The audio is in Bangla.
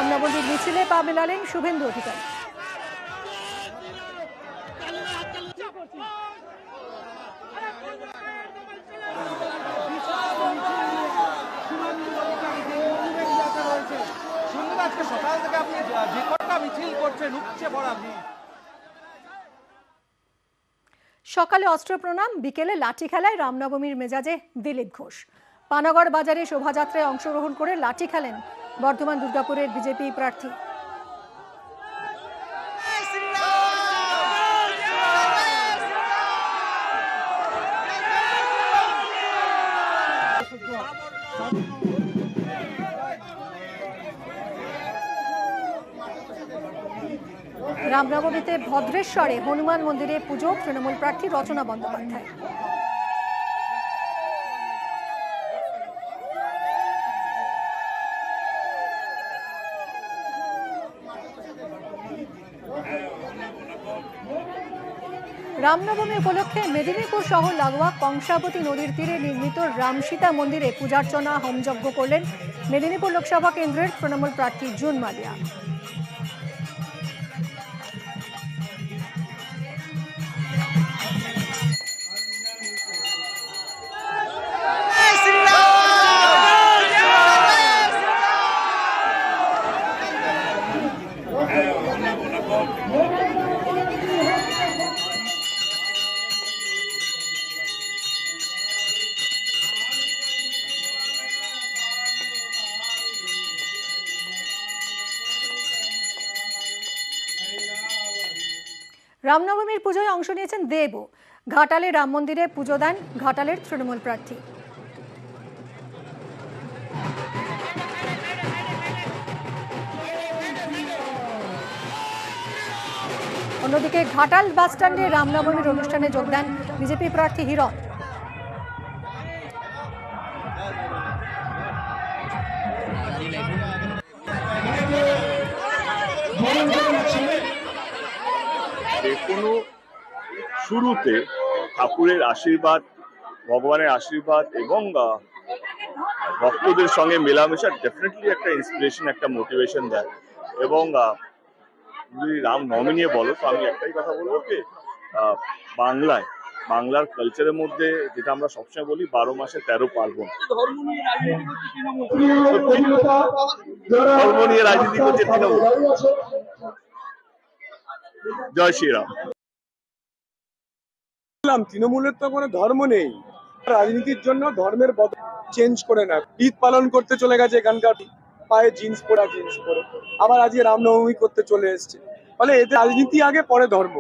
রামনবমীর মিছিলে পা মেলালেন শুভেন্দু অধিকারী। সকালে অস্ত্র প্রণাম, বিকেলে লাঠি খেলায় রামনবমীর মেজাজে দিলীপ ঘোষ। পানাগড় বাজারে শোভাযাত্রায় অংশগ্রহণ করে লাঠি খেলেন বর্ধমান দুর্গাপুরের বিজেপি প্রার্থী। রামনবমীতে ভদ্রেশ্বরে হনুমান মন্দিরে পুজো, তৃণমূল প্রার্থী রচনা বন্দ্যোপাধ্যায়। রামনবমী উপলক্ষে মেদিনীপুর শহর লাগোয়া কংসাবতী নদীর তীরে নির্মিত রামসীতা মন্দিরে পূজার্চনা, হোমযজ্ঞ করলেন মেদিনীপুর লোকসভা কেন্দ্রের তৃণমূল প্রার্থী জুন মালিয়া। রামনবমীর পুজোয় অংশ নিয়েছেন দেবও। ঘাটালে রাম মন্দিরে পুজো দেন ঘাটালের তৃণমূল প্রার্থী। অন্যদিকে ঘাটাল বাসস্ট্যান্ডে রামনবমীর অনুষ্ঠানে যোগ দেন বিজেপি প্রার্থী হিরণ। কোনো শুরুতে ঠাকুরের আশীর্বাদ, ভগবানের আশীর্বাদ এবং ভক্তদের সঙ্গে মেলামেশা ডেফিনেটলি একটা ইন্সপিরেশন, একটা মোটিভেশন দেয়। এবং যদি রামনবমী নিয়ে বলো তো আমি একটাই কথা বলবো যে বাংলার কালচারের মধ্যে যেটা আমরা সবসময় বলি 12 মাসে 13 পার্বণ। ধর্ম নিয়ে রাজনীতি করছে তৃণমূল। জয় শ্রীরাম। তৃণমূলের তো কোনো ধর্ম নেই, রাজনীতির জন্য ধর্মের বদল চেঞ্জ করে না। ঈদ পালন করতে চলে গেছে এখানকার, পায়ে জিন্স পরে আবার আজকে রামনবমী করতে চলে এসছে। ফলে এতে রাজনীতি আগে, পরে ধর্ম।